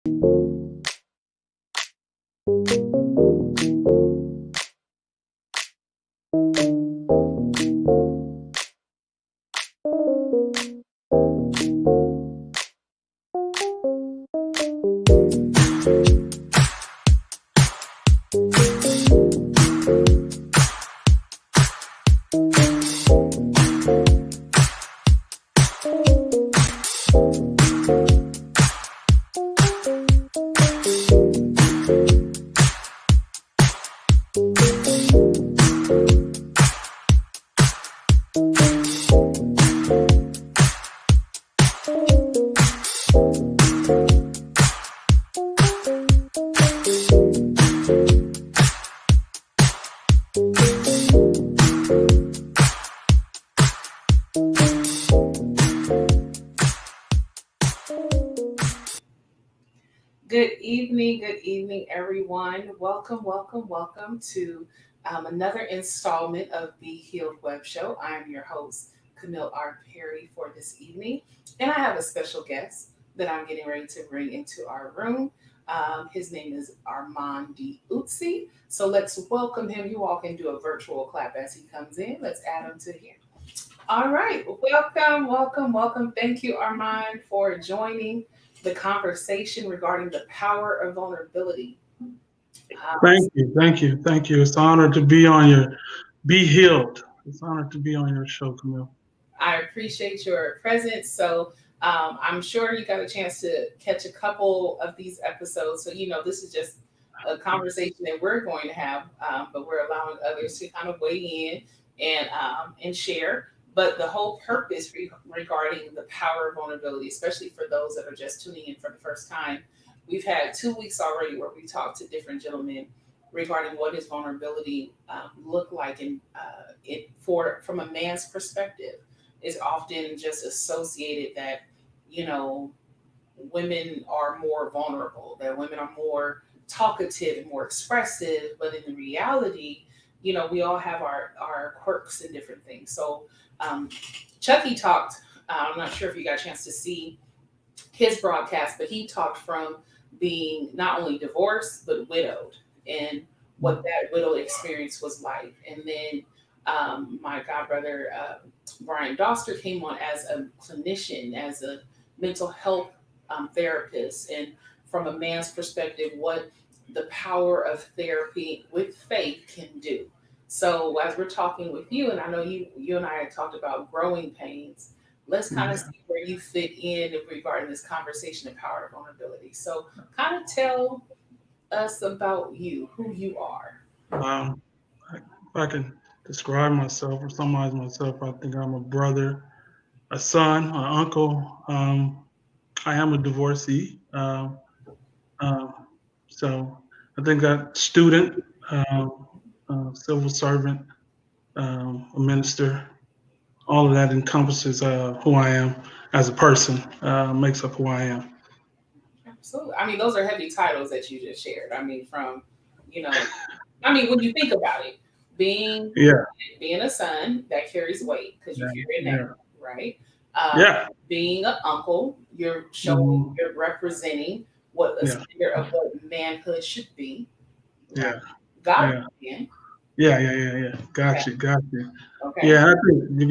Good evening, everyone. Welcome to another installment of the Healed Web Show. I am your host, Camille R. Perry, for this evening, and I have a special guest that I'm getting ready to bring into our room. His name is Armand Eutsey. So let's welcome him. You all can do a virtual clap as he comes in. Let's add him to here. All right. Welcome. Thank you, Armand, for joining the conversation regarding the power of vulnerability. Thank you. It's an honor to be on your Be Healed. It's an honor to be on your show, Camille. I appreciate your presence. So I'm sure you got a chance to catch a couple of these episodes. So, this is just a conversation that we're going to have, but we're allowing others to kind of weigh in and share. But the whole purpose regarding the power of vulnerability, especially for those that are just tuning in for the first time, we've had 2 weeks already where we talked to different gentlemen regarding what does vulnerability look like, and from a man's perspective, is often just associated that women are more vulnerable, that women are more talkative and more expressive, but in the reality, we all have our quirks and different things. So Chucky talked, I'm not sure if you got a chance to see his broadcast, but he talked from being not only divorced, but widowed, and what that widow experience was like. And then my godbrother, Brian Doster, came on as a clinician, as a mental health therapist, and from a man's perspective, what the power of therapy with faith can do. So as we're talking with you, and I know you and I had talked about growing pains, let's kind of see where you fit in regarding this conversation of power of vulnerability. So kind of tell us about you, who you are. If I can describe myself or summarize myself, I think I'm a brother, a son, an uncle. I am a divorcee. So I think a student, civil servant, a minister. All of that encompasses who I am as a person, makes up who I am. Absolutely. I mean, those are heavy titles that you just shared. I mean, when you think about it, being Yeah, being a son, that carries weight because you carry a name, right? yeah, Being an uncle, you're showing, you're representing what the standard of what manhood should be. Right? yeah, God, yeah, man. yeah. Got you. Okay. Yeah, I think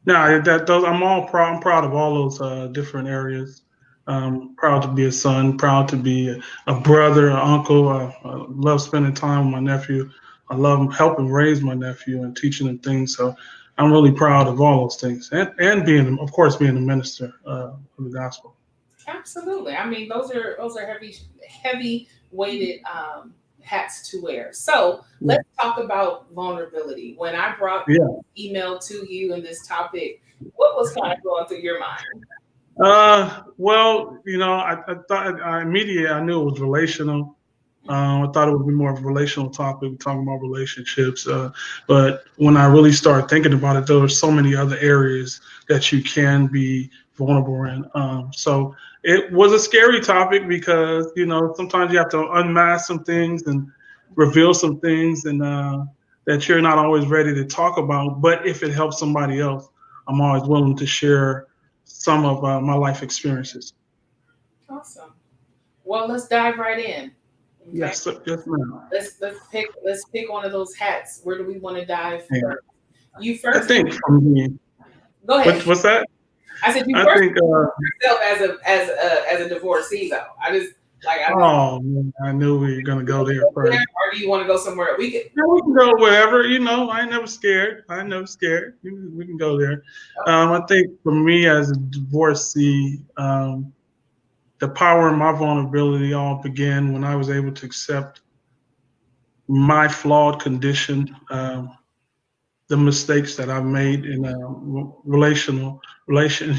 No, those I'm all proud. I'm proud of all those different areas. Proud to be a son. Proud to be a brother, an uncle. I love spending time with my nephew. I love helping raise my nephew and teaching him things. So I'm really proud of all those things, and being, of course, being a minister of the gospel. Absolutely. I mean, those are heavy weighted hats to wear. So let's talk about vulnerability. When I brought Yeah. email to you in this topic, what was kind of going through your mind? Well, I thought immediately I knew it was relational. I thought it would be more of a relational topic, talking about relationships. But when I really started thinking about it, there were so many other areas that you can be vulnerable in. So it was a scary topic because, sometimes you have to unmask some things and reveal some things, and that you're not always ready to talk about. But if it helps somebody else, I'm always willing to share some of my life experiences. Awesome. Well, let's dive right in. Okay. Yes, sir. Yes, ma'am. Let's pick one of those hats. Where do we want to dive Yeah. first? You I first. think for me, Go ahead. what's that? I said you I first think, yourself as a divorcee though. I just oh, man, I knew we were going to go there there, first. or do you want to go somewhere? We could. Yeah, we can go wherever, I ain't never scared. I ain't never scared. We can go there. I think for me as a divorcee, the power and my vulnerability all began when I was able to accept my flawed condition, the mistakes that I've made in in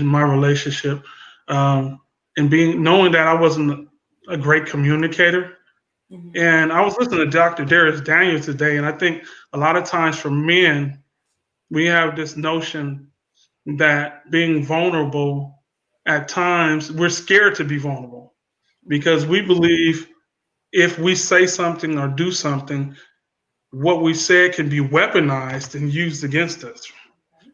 my relationship, and knowing that I wasn't a great communicator. Mhm. And I was listening to Dr. Darius Daniels today, and I think a lot of times for men, we have this notion that being vulnerable, at times we're scared to be vulnerable because we believe if we say something or do something, what we said can be weaponized and used against us.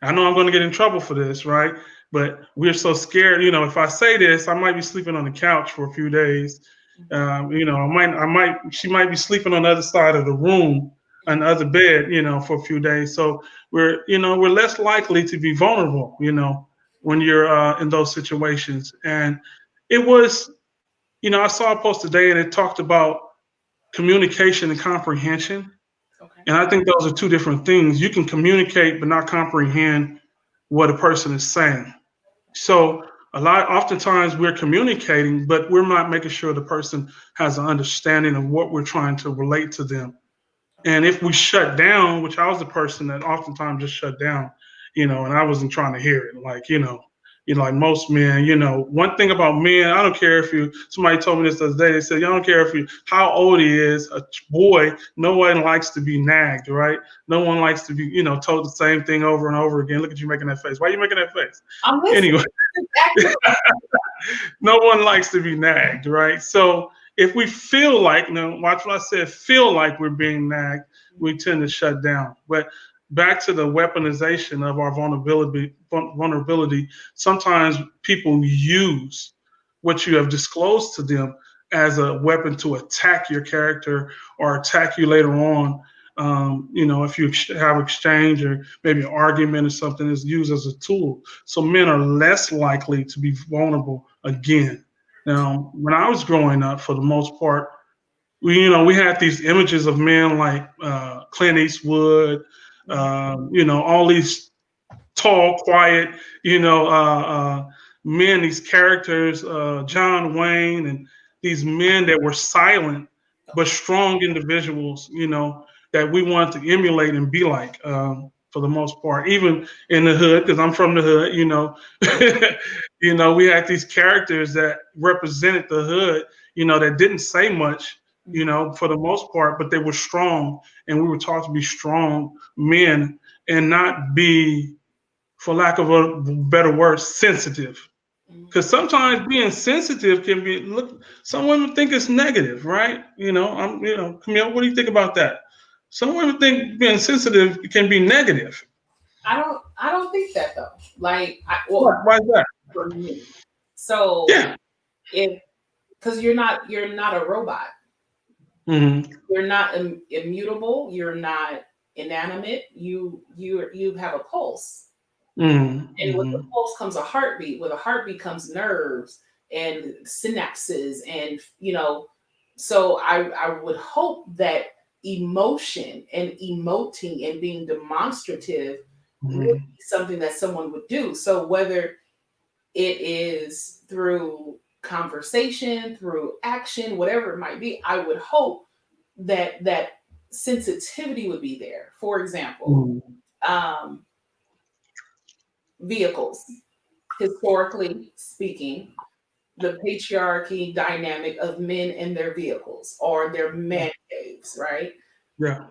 I know I'm going to get in trouble for this, right? But we're so scared. If I say this, I might be sleeping on the couch for a few days. She might be sleeping on the other side of the room, on the other bed, for a few days. So we're less likely to be vulnerable, when you're in those situations. And it was, I saw a post today and it talked about communication and comprehension. Okay. And I think those are two different things. You can communicate but not comprehend what a person is saying. So oftentimes we're communicating, but we're not making sure the person has an understanding of what we're trying to relate to them. And if we shut down, which I was the person that oftentimes just shut down, and I wasn't trying to hear it, like most men, one thing about men, I don't care if somebody told me this the other day, they said, I don't care how old he is, a boy, no one likes to be nagged, right? No one likes to be, told the same thing over and over again. Look at you making that face. Why are you making that face? I'm listening. Anyway, no one likes to be nagged, right? So if we feel like, watch what I said, feel like we're being nagged, we tend to shut down. But back to the weaponization of our vulnerability, sometimes people use what you have disclosed to them as a weapon to attack your character or attack you later on. If you have exchange or maybe an argument or something is used as a tool. So men are less likely to be vulnerable again. Now, when I was growing up, for the most part, we had these images of men like Clint Eastwood, all these tall, quiet, men, these characters, John Wayne, and these men that were silent but strong individuals, that we wanted to emulate and be like. For the most part, even in the hood, because I'm from the hood, we had these characters that represented the hood, that didn't say much, for the most part, but they were strong, and we were taught to be strong men and not be, for lack of a better word, sensitive. Because sometimes being sensitive can be some women think it's negative, right? Camille, what do you think about that? Some women think being sensitive can be negative. I don't think that though. Why is that? For me. So Yeah. if because you're not a robot. Mm-hmm. You're not immutable. You're not inanimate. You have a pulse, and with the Mm-hmm. pulse comes a heartbeat. With a heartbeat comes nerves and synapses, and So I would hope that emotion and emoting and being demonstrative would Mm-hmm. be something that someone would do. So whether it is through conversation, through action, whatever it might be, I would hope that sensitivity would be there. For example, Mm-hmm. um, vehicles, historically speaking, the patriarchy dynamic of men in their vehicles or their man caves, right? Yeah.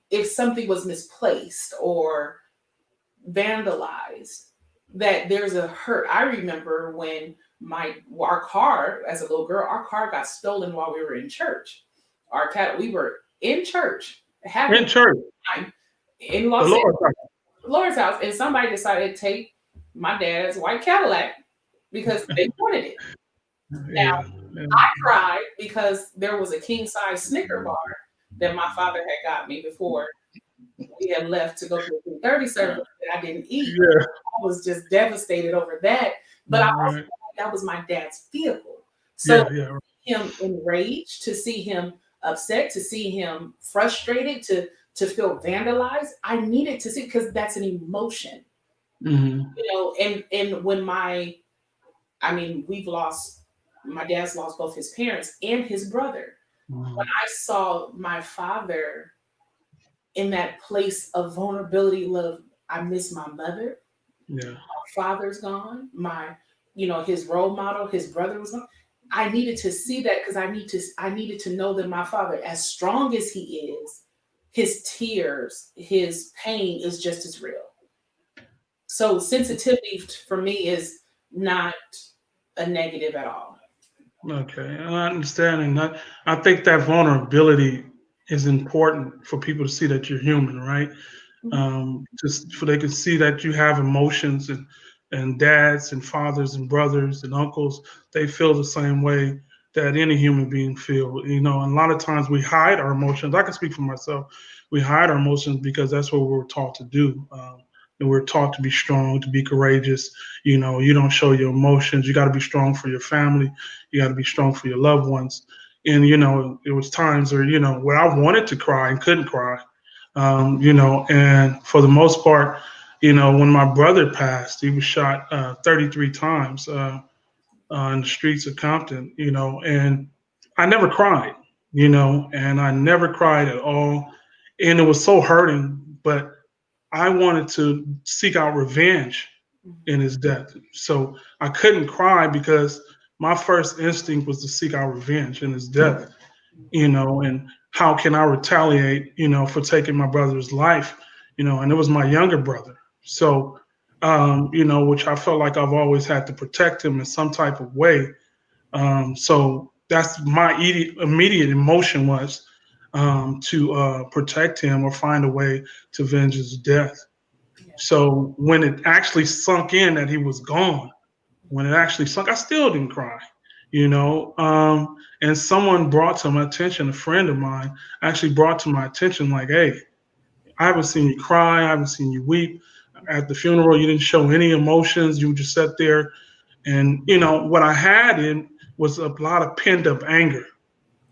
If something was misplaced or vandalized, that there's a hurt. I remember when our car, as a little girl, our car got stolen while we were in church. We were in church, having In church, time in the Los Angeles, Lord. Lord's house, and somebody decided to take my dad's white Cadillac because they wanted it. Now, Yeah. Yeah. Cried because there was a king size Snicker bar that my father had got me before we had left to go to the 3:30 service that I didn't eat. Yeah. I was just devastated over that. But I also Right. that was my dad's vehicle. So Yeah. Yeah. him enraged, to see him upset, to see him frustrated, to feel vandalized, I needed to see, because that's an emotion, Hmm. and when we've lost, my dad's lost both his parents and his brother. When Hmm. I saw my father in that place of vulnerability, love, I miss my mother, Yeah. father's gone, his role model, his brother was gone. I needed to see that, because I needed to know that my father, as strong as he is, his tears, his pain is just as real. So sensitivity for me is not a negative at all. Okay, I understand, and I think that vulnerability is important for people to see that you're human, right? Mhm. Just for they can see that you have emotions, and dads and fathers and brothers and uncles, they feel the same way that any human being feel. And a lot of times we hide our emotions. I can speak for myself. We hide our emotions because that's what we're taught to do. And we're taught to be strong, to be courageous. You don't show your emotions. You got to be strong for your family. You got to be strong for your loved ones. And it was times where I wanted to cry and couldn't cry. And for the most part, when my brother passed, he was shot 33 times in the streets of Compton, and I never cried, and I never cried at all. And it was so hurting, but I wanted to seek out revenge in his death. So I couldn't cry because my first instinct was to seek out revenge in his death, and how can I retaliate, for taking my brother's life, and it was my younger brother. So, which I felt like I've always had to protect him in some type of way. So that's my immediate emotion was to protect him or find a way to avenge his death. Yeah. So when it actually sunk in that he was gone, when it actually sunk, I still didn't cry, and someone brought to my attention, a friend of mine actually brought to my attention, like, hey, I haven't seen you cry. I haven't seen you weep. At the funeral, you didn't show any emotions. You just sat there. And, what I had in was a lot of pent up anger,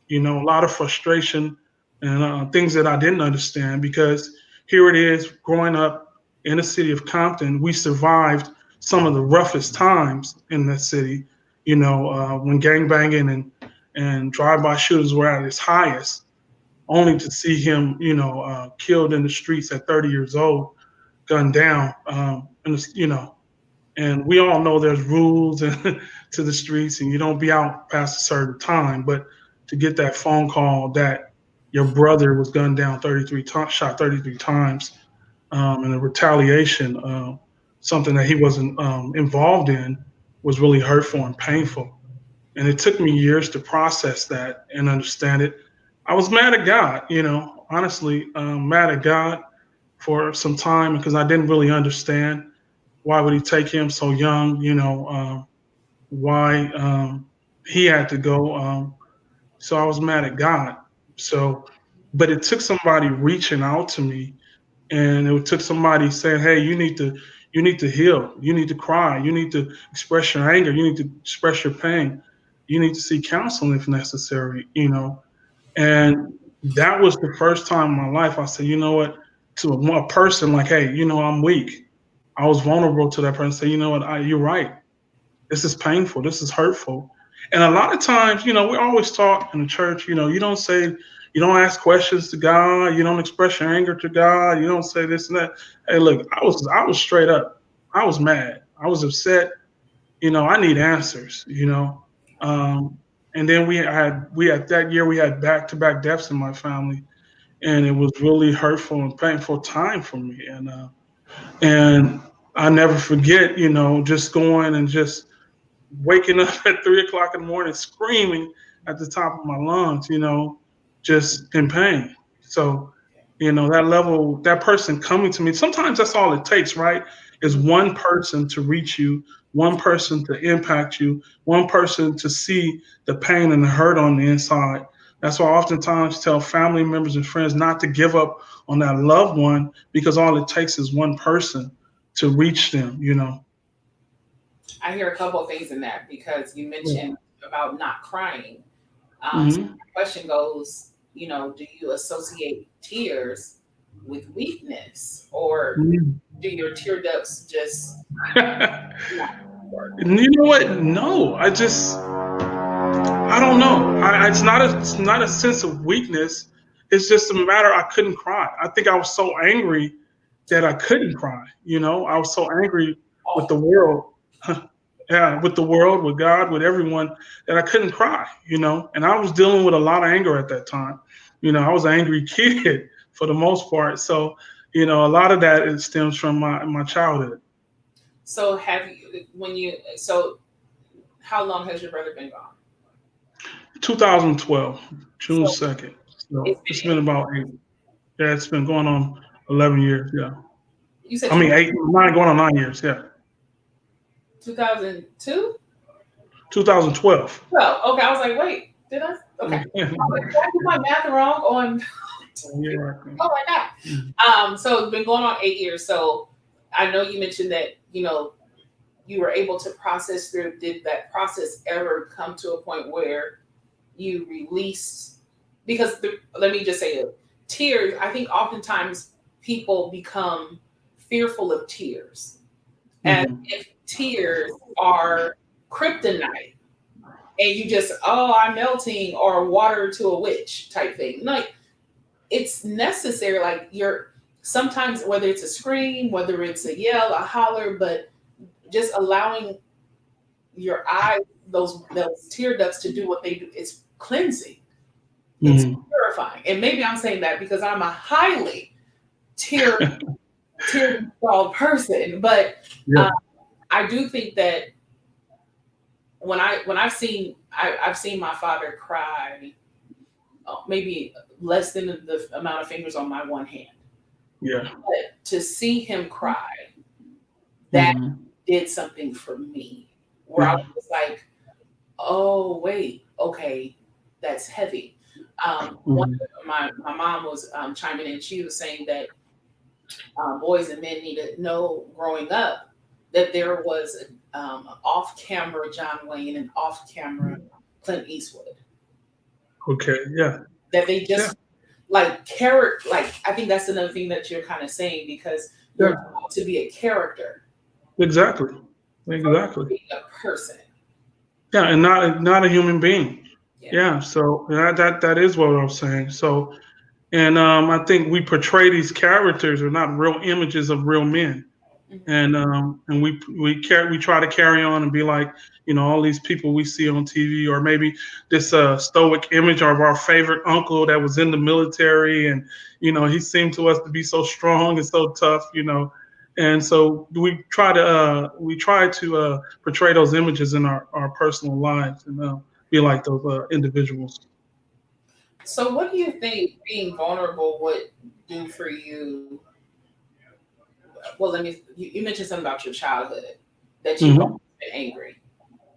a lot of frustration and things that I didn't understand because here it is growing up in the city of Compton. We survived some of the roughest times in that city, when gangbanging and drive-by shooters were at its highest, only to see him, killed in the streets at 30 years old, gunned down. And we all know there's rules to the streets, and you don't be out past a certain time. But to get that phone call that your brother was gunned down 33 times, shot 33 times, and the retaliation, something that he wasn't involved in, was really hurtful and painful. And it took me years to process that and understand it. I was mad at God, honestly, mad at God for some time because I didn't really understand why would he take him so young, why he had to go. So I was mad at God. So, but it took somebody reaching out to me, and it took somebody saying, "Hey, you need to heal. You need to cry. You need to express your anger. You need to express your pain. You need to seek counseling if necessary." And that was the first time in my life I said, you know what, to a person like, "Hey, I'm weak." I was vulnerable to that person. Say, you know what, you're right. This is painful. This is hurtful. And a lot of times, we're always taught in the church, you don't ask questions to God. You don't express your anger to God. You don't say this and that. Hey, look, I was straight up. I was mad. I was upset. I need answers. Um, and then we had that year we had back to back deaths in my family, and it was really hurtful and painful time for me. And I never forget, just going and just waking up at 3 o'clock in the morning screaming at the top of my lungs, just in pain. So, That level, that person coming to me, sometimes that's all it takes, right? Is one person to reach you, one person to impact you, one person to see the pain and the hurt on the inside. That's why I oftentimes tell family members and friends not to give up on that loved one, because all it takes is one person to reach them. I hear a couple of things in that because you mentioned about not crying. So Hmm. my question goes, do you associate tears with weakness, or do your tear ducts just not work? You know what? No, I don't know. It's not a sense of weakness. It's just a matter I couldn't cry. I think I was so angry that I couldn't cry. I was so angry with Oh, the world. Yeah, with the world, with God, with everyone, that I couldn't cry. And I was dealing with a lot of anger at that time. I was an angry kid for the most part. So, a lot of that it stems from my childhood. so so how long has your brother been gone? 2012, June So 2nd. it's So it's been been about 8. Yeah, it's been going on 11 years. Yeah. you said I mean, 8, 9, going on 9 years. Yeah. 2002? 2012. Well, okay. I was like, wait, did I? Okay. Yeah. I was like, did I do my math wrong on? Yeah. Oh my god. So it's been going on 8 years. So I know you mentioned that you were able to process through. Did that process ever come to a point where you released? Because let me just say it. Tears. I think oftentimes people become fearful of tears, as Mhm. if tears are kryptonite, and you just, oh, I'm melting, or water to a witch type thing. Like, it's necessary. Like, you're sometimes, whether it's a scream, whether it's a yell, a holler, but just allowing your eyes, those tear ducts, to do what they do. It's cleansing. It's Mhm. purifying. And maybe I'm saying that because I'm a highly tear tear installed person, but Yeah. uh, I do think that I've seen my father cry, maybe less than the amount of fingers on my one hand. Yeah. But to see him cry, that Mhm. did something for me, where I Yeah. was like, oh wait, okay, that's heavy. One Mhm. my mom was chiming in. She was saying that boys and men need to know growing up that there was an off-camera John Wayne and off-camera Clint Eastwood. Okay. Yeah. That they Yeah. just like character. Like, I think that's another thing that you're kind of saying, because you're Yeah. taught to be a character Exactly. versus Exactly. being a person. Yeah, and not a human being. Yeah. Yeah. So that is what I'm saying. So, and I think we portray these characters are not real images of real men. Mhm. And we try to carry on and be like, all these people we see on TV, or maybe this stoic image of our favorite uncle that was in the military, and he seemed to us to be so strong and so tough. And so we try to portray those images in our personal lives, and be like those individuals. So, what do you think being vulnerable would do for you? Well, you mentioned something about your childhood, that you've always Hmm. been angry.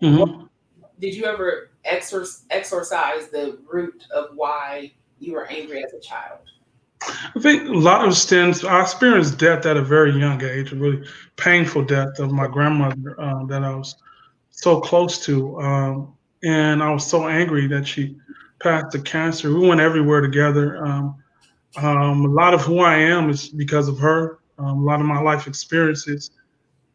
What Hmm. did you ever exorcise the root of why you were angry as a child? I think a lot of stems. I experienced death at a very young age, a really painful death of my grandmother that I was so close to. And I was so angry that she passed to cancer. We went everywhere together. A lot of who I am is because of her. A lot of my life experiences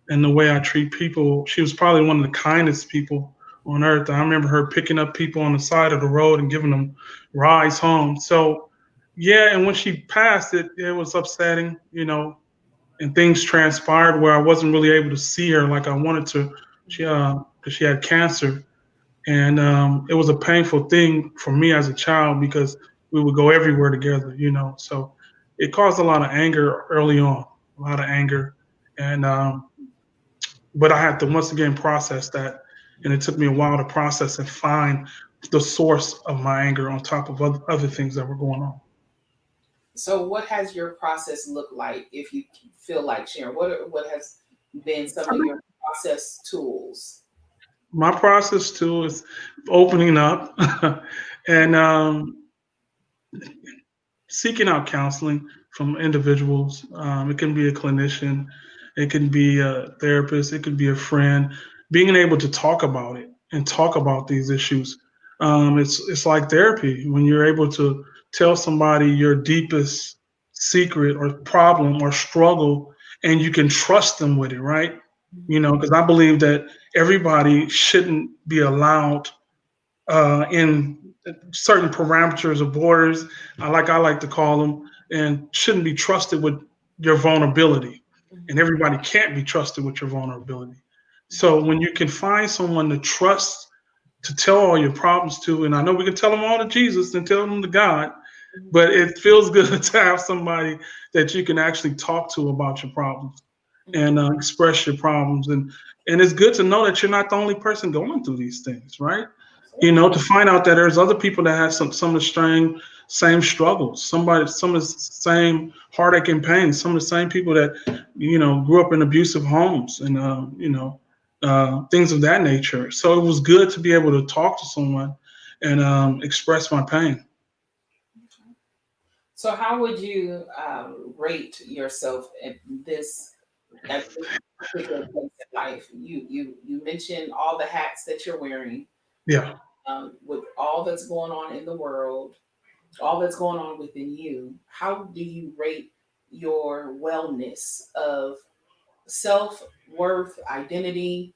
and the way I treat people. She was probably one of the kindest people on earth. I remember her picking up people on the side of the road and giving them rides home. So, yeah, and when she passed, it was upsetting, and things transpired where I wasn't really able to see her like I wanted to. Because she had cancer, and it was a painful thing for me as a child because we would go everywhere together. So it caused a lot of anger early on, a lot of anger, and but I had to once again process that, and it took me a while to process and find the source of my anger on top of other things that were going on. So, what has your process looked like? If you feel like sharing, what has been some I of think your process tools? my process too is opening up and seeking out counseling from individuals. It can be a clinician, it can be a therapist, it could be a friend. Being able to talk about it and talk about these issues, it's like therapy when you're able to tell somebody your deepest secret or problem or struggle, and you can trust them with it, right? You know, because I believe that everybody shouldn't be allowed in certain parameters or borders, I like to call them, and shouldn't be trusted with your vulnerability. And Mhm. everybody can't be trusted with your vulnerability. So when you can find someone to trust to tell all your problems to, and I know we can tell them all to Jesus and tell them to God, Mhm. but it feels good to have somebody that you can actually talk to about your problems Mhm. and express your problems, and it's good to know that you're not the only person going through these things, right? You Absolutely. know, to find out that there's other people that have some of the same struggles, some of the same heartache and pain, some of the same people that grew up in abusive homes and things of that nature. So it was good to be able to talk to someone and express my pain. So, how would you rate yourself at this particular place in life? You mentioned all the hats that you're wearing, Yeah, with all that's going on in the world, all that's going on within you. How do you rate your wellness of self worth, identity,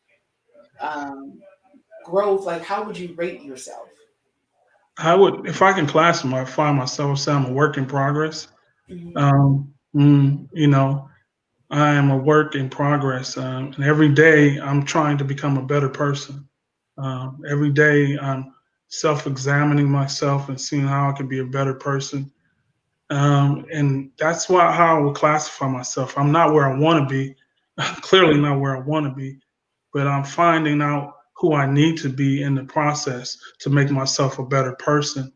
um, growth? Like, how would you rate yourself? I would, if I can classify myself, say I'm a work in progress. Mhm. You know, I am a work in progress, and every day I'm trying to become a better person. Every day I'm self-examining myself and seeing how I can be a better person. And that's how I would classify myself. I'm not where I want to be, clearly not where I want to be, but I'm finding out who I need to be in the process to make myself a better person.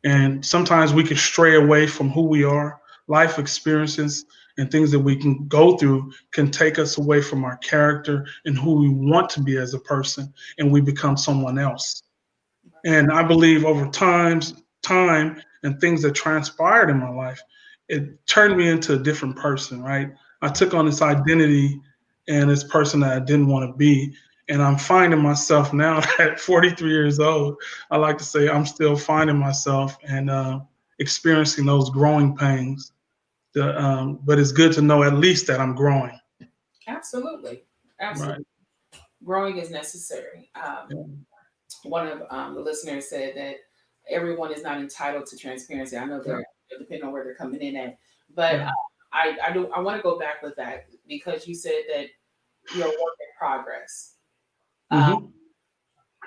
And sometimes we can stray away from who we are. Life experiences and things that we can go through can take us away from our character and who we want to be as a person, and we become someone else. And I believe over time and things that transpired in my life, it turned me into a different person, right? I took on this identity and this person that I didn't want to be. And I'm finding myself now at 43 years old. I like to say I'm still finding myself and experiencing those growing pains. But it's good to know at least that I'm growing. Absolutely, Right. absolutely. Growing is necessary. Yeah. One of the listeners said that everyone is not entitled to transparency. I know Yeah. they're depending on where they're coming in at, but Right. I want to go back with that because you said that you're a work in progress, um, Hmm.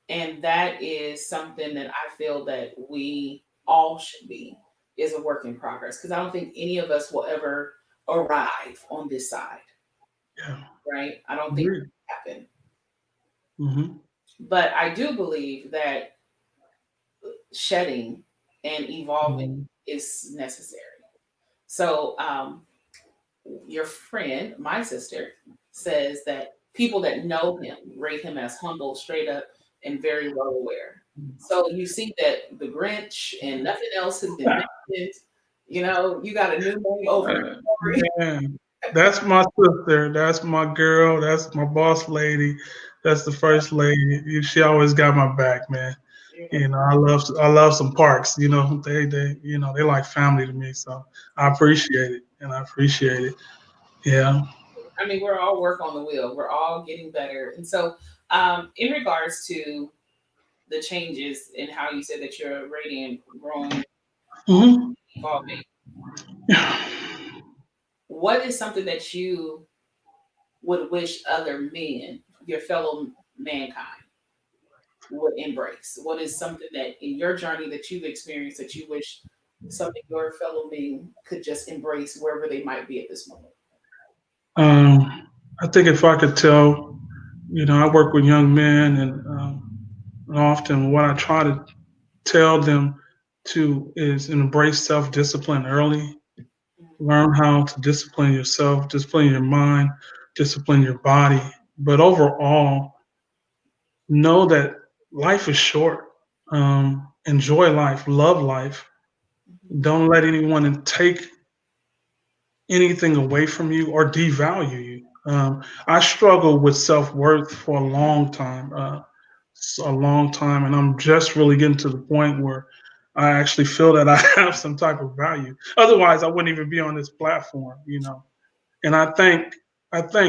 and that is something that I feel that we all should be, is a work in progress, because I don't think any of us will ever arrive on this side, Yeah. right? I don't think it Agreed. will happen, Hmm. but I do believe that shedding and evolving Hmm. is necessary. So, your friend, my sister, says that people that know him rate him as humble, straight up, and very well aware. So you see that the Grinch and nothing else has been mentioned. You know, you got a new name over and over. Man, that's my sister. That's my girl. That's my boss lady. That's the first lady. She always got my back, man. Yeah. You know, I love some parks. You know, they like family to me. So I appreciate it, and I appreciate it. Yeah. I mean, we're all work on the wheel. We're all getting better. And so, in regards to the changes in how you said that you're radiant, growing, Hmm. evolving, Yeah. what is something that you would wish other men, your fellow mankind, would embrace? What is something that in your journey that you've experienced that you wish something your fellow men could just embrace wherever they might be at this moment? I think if I could tell, I work with young men, and often what I try to tell them to is embrace self-discipline early. Mhm. Learn how to discipline yourself, discipline your mind, discipline your body. But overall, know that life is short. Enjoy life, love life. Mhm. Don't let anyone take anything away from you or devalue you. I struggled with self worth for a long time, and I'm just really getting to the point where I actually feel that I have some type of value. Otherwise, I wouldn't even be on this platform, you know. And I thank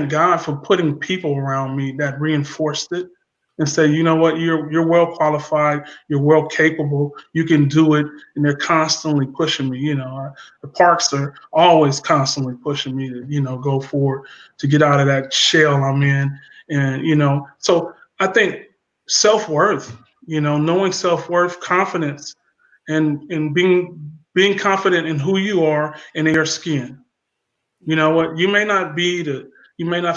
God for putting people around me that reinforced it and say, you know what, you're well qualified, you're well capable, you can do it, and they're constantly pushing me. The parks are always constantly pushing me to go forward, to get out of that shell I'm in, and so I think self worth, knowing self worth, confidence, and being confident in who you are and in your skin. You Yeah. know what? You may not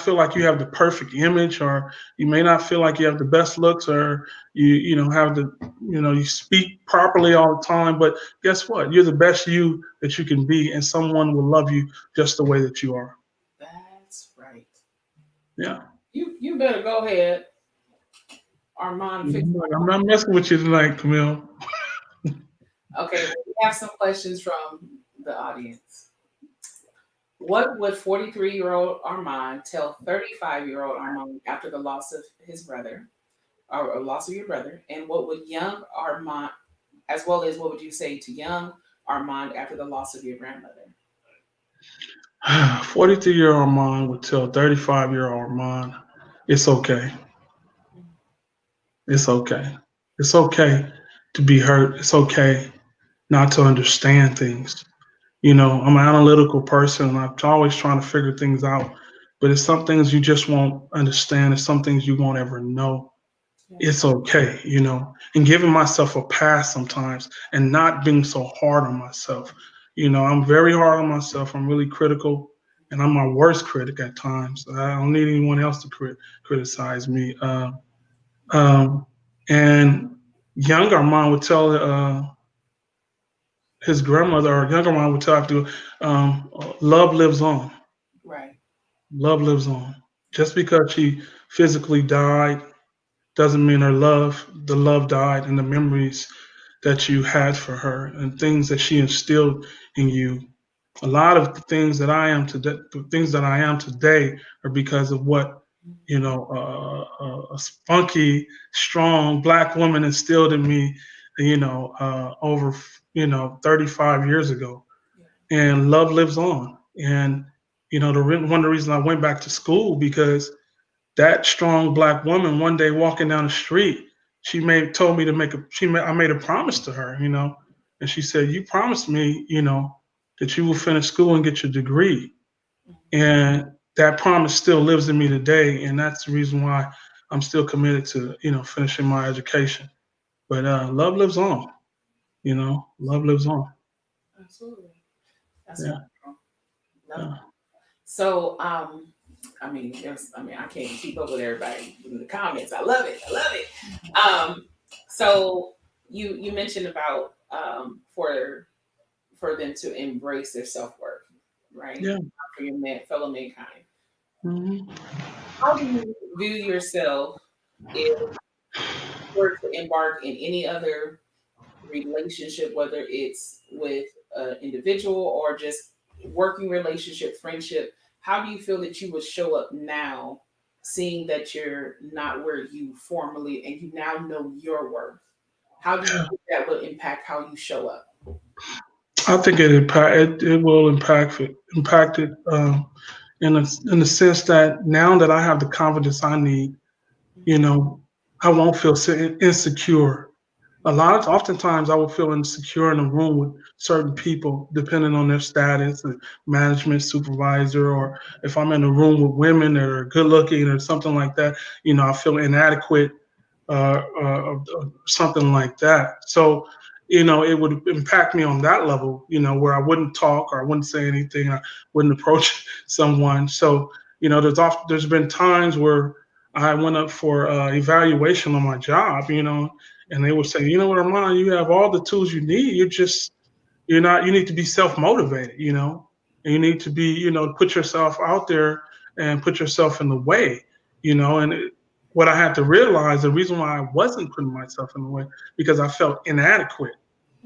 feel like you have the perfect image, or you may not feel like you have the best looks, or have you speak properly all the time. But guess what? You're the best you that you can be, and someone will love you just the way that you are. That's right. Yeah. You better go ahead, Armand. Fix I'm not messing with you tonight, Camille. Okay, we have some questions from the audience. What would 43-year-old Armand tell 35-year-old Armand after the loss of his brother, or loss of your brother? And what would young Armand, as well as what would you say to young Armand after the loss of your grandmother? 43-year-old Armand would tell 35-year-old Armand, it's okay. It's okay. It's okay to be hurt. It's okay not to understand things. I'm an analytical person, and I'm always trying to figure things out. But it's some things you just won't understand. It's some things you won't ever know. Yeah. It's okay, and giving myself a pass sometimes and not being so hard on myself. I'm very hard on myself. I'm really critical, and I'm my worst critic at times. I don't need anyone else to criticize me. Um, and younger mom would tell his grandmother, or younger mom would tell after, love lives on. Right. Love lives on. Just because she physically died doesn't mean the love died, and the memories that you had for her and things that she instilled in you. A lot of the things that I am today, are because of what a spunky, strong black woman instilled in me, over 35 years ago. Yeah. And love lives on. And one of the reasons I went back to school, because that strong black woman, one day walking down the street, she made told me to make a she made, I made a promise to her, and she said, "You promised me, that you will finish school and get your degree." And that promise still lives in me today, and that's the reason why I'm still committed to finishing my education. But love lives on. Love lives on. Absolutely. That's Yeah, wonderful. Love. yeah. So, I can't keep up with everybody in the comments. I love it. I love it. So you mentioned about for them to embrace their self worth, right? Yeah. For your fellow mankind. Hmm. How do you view yourself if you were to embark in any other relationship, whether it's with an individual or just working relationship, friendship? How do you feel that you would show up now, seeing that you're not where you formerly and you now know your worth? How do you think that will impact how you show up? I think it will impact it, in the sense that now that I have the confidence I need, you know, I won't feel so insecure. Oftentimes I will feel insecure in a room with certain people, depending on their status, and management, supervisor, or if I'm in a room with women that are good looking or something like that, I feel inadequate, something like that. So, it would impact me on that level, where I wouldn't talk, or I wouldn't say anything, I wouldn't approach someone. So, there's been times where I went up for evaluation on my job, And they were saying, you know what, Armand, you have all the tools you need. You're not, you need to be self-motivated, and you need to be, put yourself out there and put yourself in the way, and what I had to realize, the reason why I wasn't putting myself in the way, because I felt inadequate.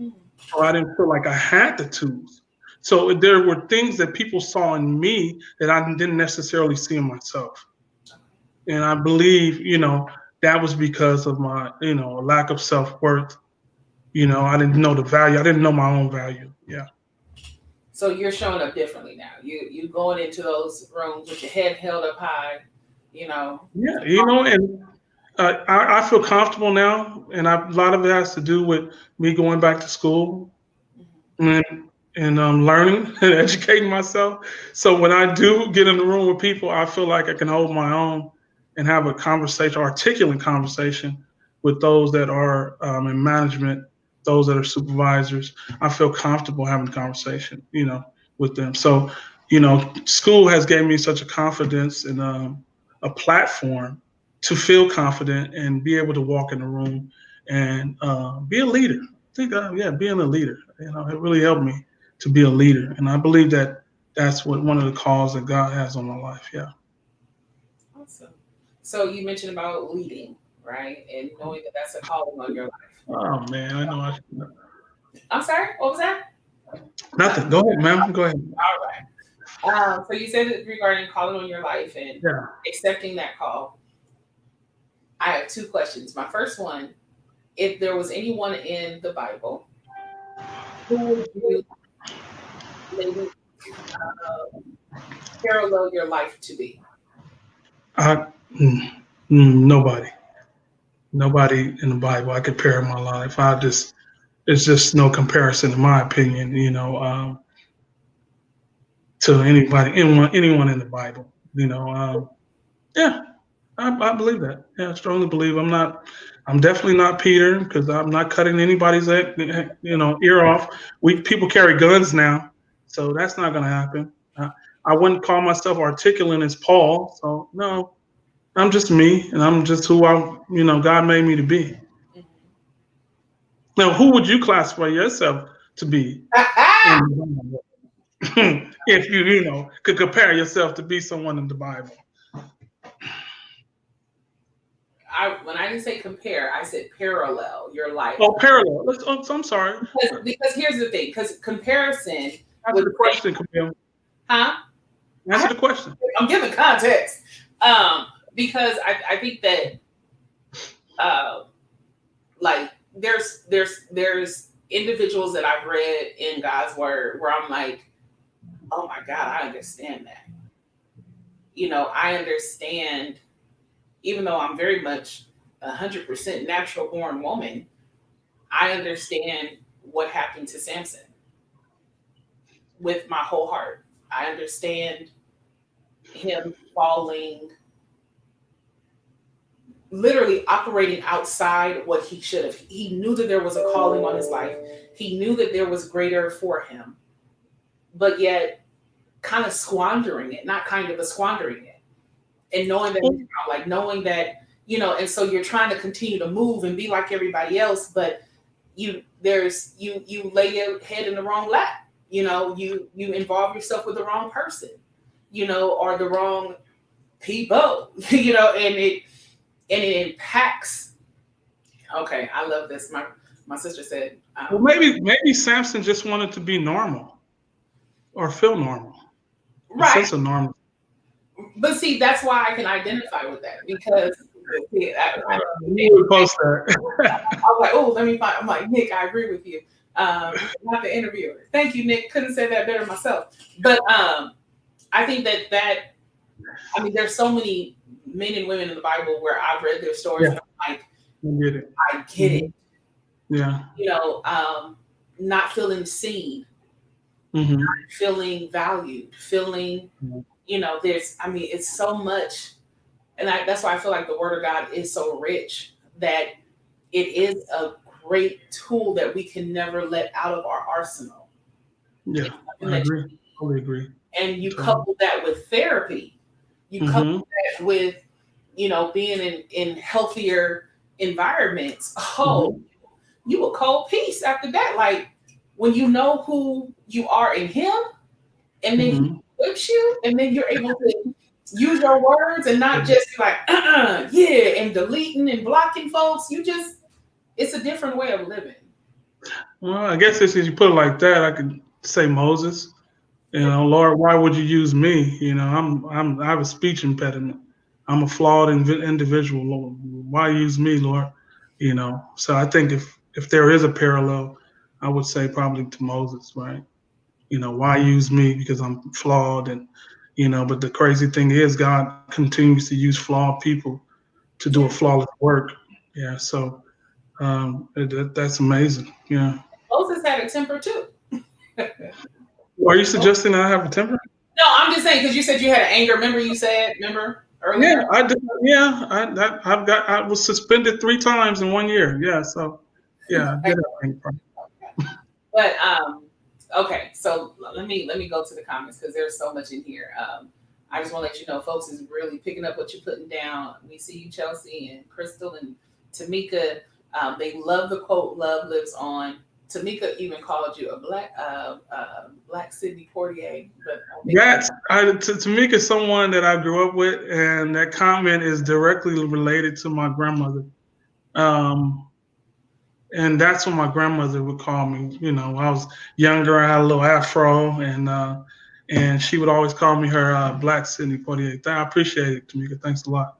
Mhm. So I didn't feel like I had the tools. So there were things that people saw in me that I didn't necessarily see in myself. And I believe, that was because of my, lack of self-worth. I didn't know the value. I didn't know my own value. Yeah. So you're showing up differently now. You going into those rooms with your head held up high, you know. Yeah. And I feel comfortable now. And a lot of it has to do with me going back to school and, learning and educating myself. So when I do get in the room with people, I feel like I can hold my own and have a conversation, articulate conversation with those that are in management, those that are supervisors. I feel comfortable having a conversation, with them. So, school has given me such a confidence and a platform to feel confident and be able to walk in the room and be a leader. I think, being a leader, it really helped me to be a leader. And I believe that that's what one of the calls that God has on my life. Yeah. Awesome. So you mentioned about leading, right? And knowing that that's a calling on your life. Oh man, I know I should. I'm sorry, what was that? Nothing. Go ahead, ma'am. Go ahead. All right. So you said it regarding calling on your life and Yeah. accepting that call. I have two questions. My first one, if there was anyone in the Bible, who would you maybe parallel your life to be? I, nobody. Nobody in the Bible I compare my life. It's just no comparison in my opinion, to anyone in the Bible. Yeah, I believe that. Yeah, I strongly believe I'm definitely not Peter because I'm not cutting anybody's ear off. People carry guns now, so that's not going to happen. I wouldn't call myself articulate as Paul, so no, I'm just me, and I'm just who God made me to be. Mhm. Now, who would you classify yourself to be? If you could compare yourself to be someone in the Bible. When I didn't say compare, I said parallel your life. Oh, parallel. I'm sorry. Because here's the thing, because comparison Answer would the question, Camille. huh? Answer the question. I'm giving context. Because I think that uh, like there's individuals that I've read in God's word where I'm like, oh my God, I understand that. I understand, even though I'm very much 100% natural born woman, I understand what happened to Samson with my whole heart. I understand him falling, literally operating outside what he should have. He knew that there was a calling on his life. He knew that there was greater for him, but yet kind of squandering it, not kind of, but squandering it. And knowing that, and so you're trying to continue to move and be like everybody else, but you lay your head in the wrong lap. You involve yourself with the wrong person, or the wrong people, and it impacts. Okay, I love this. My sister said, well, maybe Samson just wanted to be normal or feel normal, a right. sense of normal. But see, that's why I can identify with that because I You would post that. was like, oh, let me find. I'm like, Nick, I agree with you. Not the interviewer. Thank you, Nick. Couldn't say that better myself. But I think that there's so many men and women in the Bible where I've read their stories and I'm like, I get it. Yeah. Not feeling seen, Mm-hmm. not feeling valued, feeling, it's so much. And that's why I feel like the Word of God is so rich that it is a great tool that we can never let out of our arsenal. Yeah, I agree. Totally agree. And you couple that with therapy. You couple that with, being in healthier environments, oh, Mhm. you a cold piece after that. Like when you know who you are in him, and then he Mhm. whips you, and then you're able to use your words and not just be like, yeah, and deleting and blocking folks. You just, it's a different way of living. Well, I guess if you put it like that, I could say Moses. You know, Lord, why would you use me? You know, I have a speech impediment. I'm a flawed individual. Lord, why use me, Lord? You know, so I think if there is a parallel, I would say probably to Moses, right? You know, why use me because I'm flawed and but the crazy thing is God continues to use flawed people to do a Yeah. flawless work. Yeah, so that's amazing. Yeah. Moses had a temper too. No, Are you suggesting I have a temper? I'm just saying because you said you had an anger. Remember you said, remember Yeah, earlier? I did. Yeah, I was suspended 3 times in 1 year. Yeah, so yeah, I did have anger problem. But okay, so let me go to the comments because there's so much in here. I just want to let you know, folks is really picking up what you're putting down. We see you, Chelsea and Crystal and Tamika. They love the quote, "Love lives on." Tamika even called you a black Sidney Portier, but I think That's Tamika is someone that I grew up with, and that comment is directly related to my grandmother. Um, and that's what my grandmother would call me. You know, when I was younger, I had a little afro, and she would always call me her Black Sydney Poitier. I appreciate it, Tamika. Thanks a lot.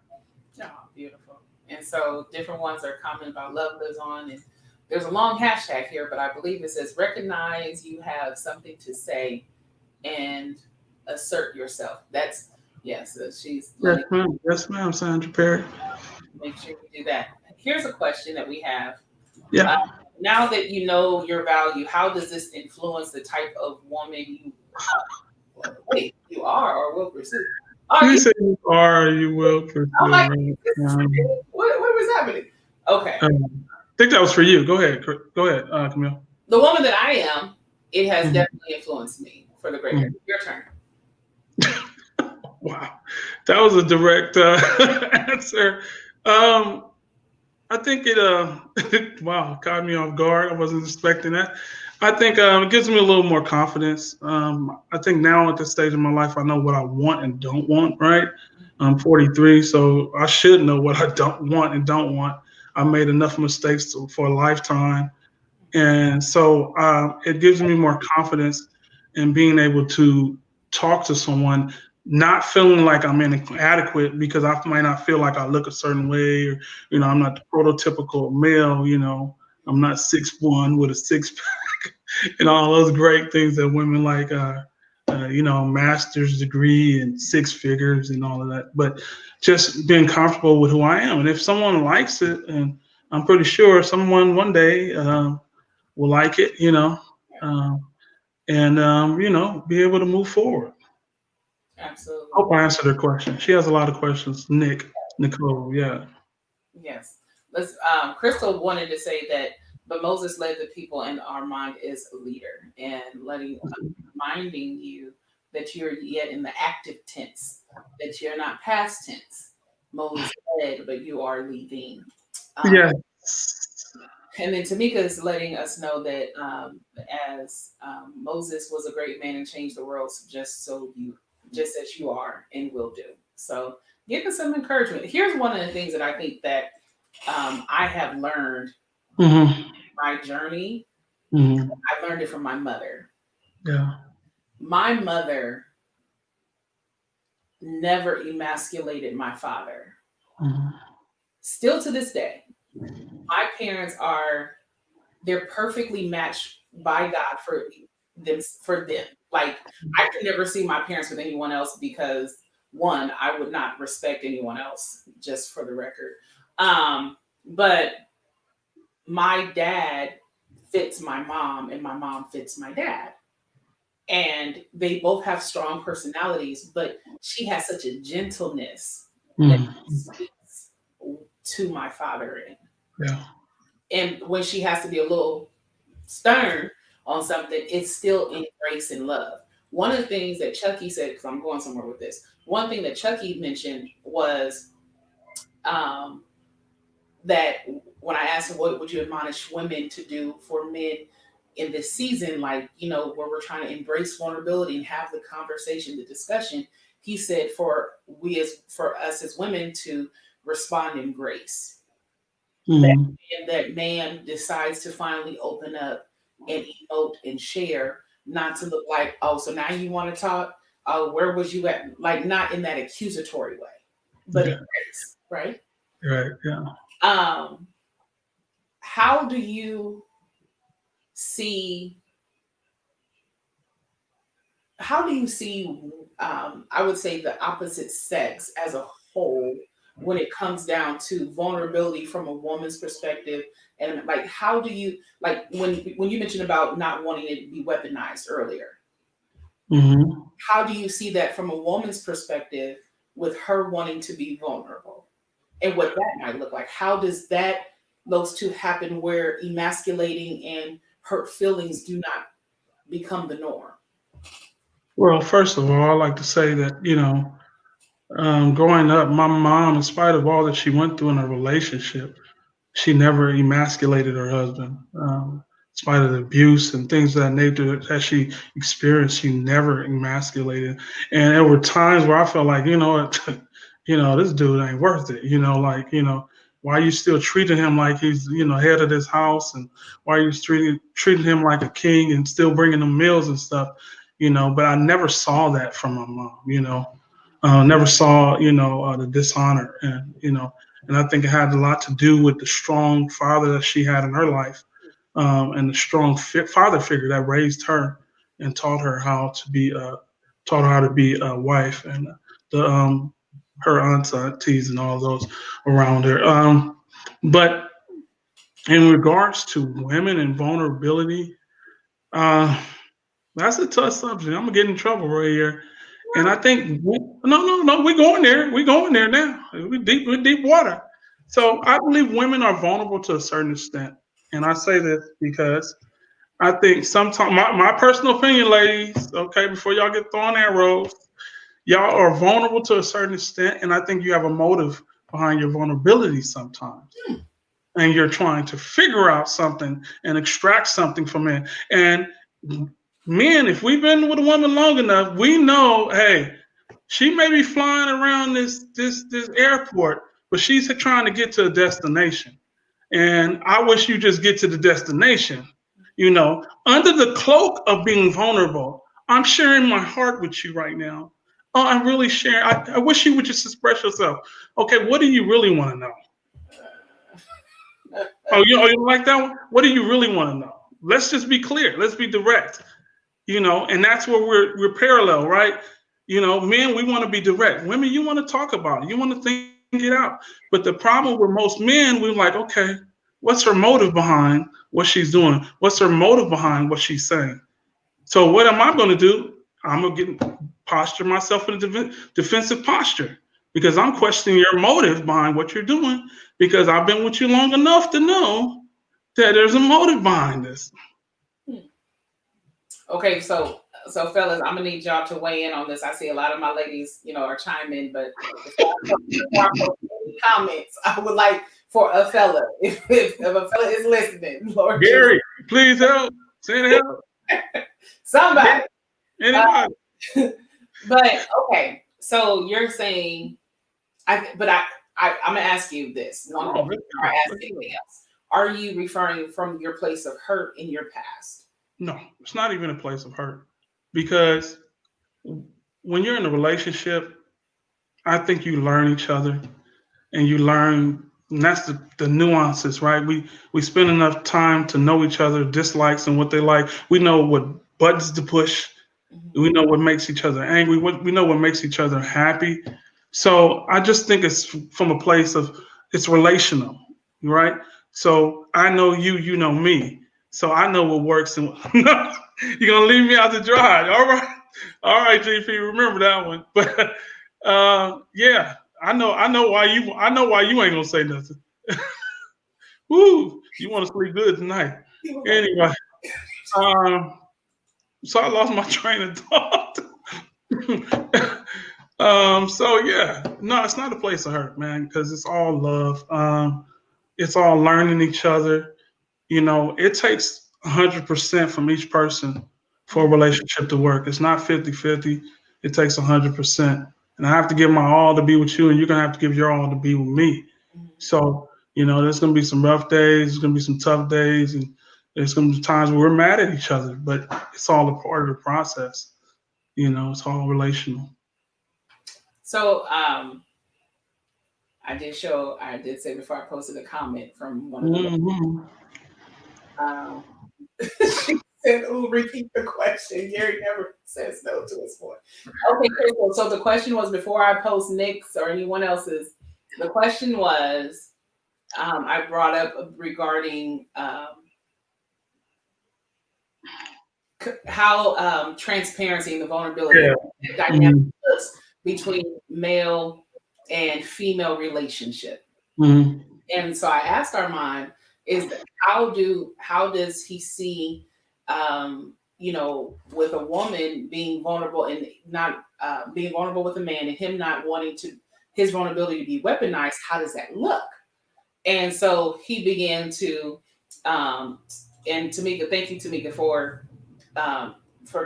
oh, beautiful. And so different ones are commenting about love lives on, and there's a long hashtag here, but I believe it says recognize you have something to say and assert yourself. That's yes. So she's Yes, letting ma'am. Yes, ma'am. Sandra Perry. make sure you do that. Here's a question that we have. Uh, Yeah. now that you know your value, how does this influence the type of woman you wait you are or will pursue? Are You you? say you are, you will I'm pursue, like, right? this is what was happening? Okay, I think that was for you. Go ahead. Go ahead, Camille. the woman that I am, it has Mhm. definitely influenced me for the greater. Mhm. Your turn. Wow, that was a direct answer. Um, I think it wow, caught me off guard. I wasn't expecting that. I think it gives me a little more confidence. I think now at this stage of my life, I know what I want and don't want. Right, I'm 43, so I should know what I don't want and don't want. I made enough mistakes for a lifetime, and so it gives me more confidence in being able to talk to someone, not feeling like I'm inadequate because I might not feel like I look a certain way, or I'm not the prototypical male. I'm not 6'1" with a six pack and all those great things that women like. Master's degree and six figures and all of that. But just being comfortable with who I am, and if someone likes it, and I'm pretty sure someone one day. Will like it, um, and be able to move forward. Absolutely. Hope I answered her question. She has a lot of questions. Nicole, yeah. Yes. Let's. Crystal wanted to say that, but Moses led the people, and Armand is a leader, and reminding you that you're yet in the active tense, that you're not past tense. Moses led, but you are leading. Um, Yes. and then Tamika is letting us know that as Moses was a great man and changed the world, just as you are and will do. So, give us some encouragement. Here's one of the things that I think that I have learned Mm-hmm. my journey. Mm-hmm. I learned it from my mother. Yeah. My mother never emasculated my father. Mm-hmm. Still to this day, my parents are they're perfectly matched by God for them. Like I could never see my parents with anyone else because one, I would not respect anyone else, just for the record. But my dad fits my mom and my mom fits my dad. And they both have strong personalities, but she has such a gentleness that she Mm-hmm. speaks to my father in. Yeah. And when she has to be a little stern on something, it's still in grace and love. One of the things that Chucky said, because I'm going somewhere with this, one thing that Chucky mentioned was um, that when I asked him what would you admonish women to do for men in this season, like, where we're trying to embrace vulnerability and have the conversation, the discussion, he said for us as women to respond in grace. That Mm-hmm. that man decides to finally open up and emote and share, not to look like, oh, so now you want to talk? Oh, where was you at? Like, not in that accusatory way, but in Yeah. grace, right? Right. Yeah. Um, how do you see how do you see I would say the opposite sex as a whole when it comes down to vulnerability from a woman's perspective, and like how do you, like, when you mentioned about not wanting it to be weaponized earlier, Mm-hmm. how do you see that from a woman's perspective with her wanting to be vulnerable and what that might look like? How does that, those two happen where emasculating and hurt feelings do not become the norm? Well, first of all, I like to say that, growing up, my mom, in spite of all that she went through in a relationship, she never emasculated her husband. In spite of the abuse and things of that nature that she experienced, she never emasculated. And there were times where I felt like, what, this dude ain't worth it. Why are you still treating him like he's, head of this house, and why are you treating him like a king and still bringing him meals and stuff, But I never saw that from my mom, never saw, the dishonor, and I think it had a lot to do with the strong father that she had in her life, and the strong father figure that raised her and taught her how to be a wife, and the her aunties and all those around her. But in regards to women and vulnerability, uh, that's a tough subject. I'm gonna get in trouble right here. And I think no, we're going there. We're going there now. We're deep water. So I believe women are vulnerable to a certain extent. And I say this because I think sometimes my personal opinion, ladies, okay, before y'all get thrown arrows, y'all are vulnerable to a certain extent, and I think you have a motive behind your vulnerability sometimes. And you're trying to figure out something and extract something from it. And men, if we've been with a woman long enough, we know, hey, she may be flying around this airport, but she's trying to get to a destination. And I wish you just get to the destination. Under the cloak of being vulnerable, I'm sharing my heart with you right now. Oh, I'm really sharing. I wish you would just express yourself. Okay, what do you really want to know? Oh, you like that one? What do you really want to know? Let's just be clear. Let's be direct. And that's where we're parallel, right? Men, we want to be direct. Women, you want to talk about it. You want to think it out. But the problem with most men, we're like, okay, what's her motive behind what she's doing? What's her motive behind what she's saying? So what am I going to do? I'm going to posture myself in a defensive posture because I'm questioning your motive behind what you're doing because I've been with you long enough to know that there's a motive behind this. Okay, so fellas, I'm gonna need y'all to weigh in on this. I see a lot of my ladies, are chiming, but before I post any comments, I would like for a fella, if a fella is listening, Lord Jesus, Gary, please help. Send help. somebody. Anybody. But okay, so you're saying, I'm gonna ask you this. One thing before I ask anything else. Are you referring from your place of hurt in your past? No, it's not even a place of hurt because when you're in a relationship, I think you learn each other and you learn, and that's the nuances, right? We spend enough time to know each other, dislikes and what they like. We know what buttons to push. We know what makes each other angry. We know what makes each other happy. So I just think it's from a place of it's relational, right? So I know you, you know me. So I know what works and you're gonna leave me out to dry. All right, GP, remember that one. But yeah, I know why you ain't gonna say nothing. Woo, you want to sleep good tonight. Anyway, um, so I lost my train of thought. So yeah, no, it's not a place of hurt, man, because it's all love. it's all learning each other. It takes 100% from each person for a relationship to work. It's not 50-50. It takes 100%. And I have to give my all to be with you, and you're going to have to give your all to be with me. So, there's going to be some rough days, there's going to be some tough days, and there's going to be times where we're mad at each other, but it's all a part of the process. It's all relational. So I did say before I posted a comment from one of the she said, "Oh, repeat the question." Gary never says no to his point. Okay, cool. So the question was, before I post Nick's or anyone else's, the question was, I brought up regarding how transparency and the vulnerability dynamic between male and female relationship. And so I asked Armand, how does he see, with a woman being vulnerable and not being vulnerable with a man, and him not wanting his vulnerability to be weaponized? How does that look? And so he began to, and Tamika, thank you, Tamika, for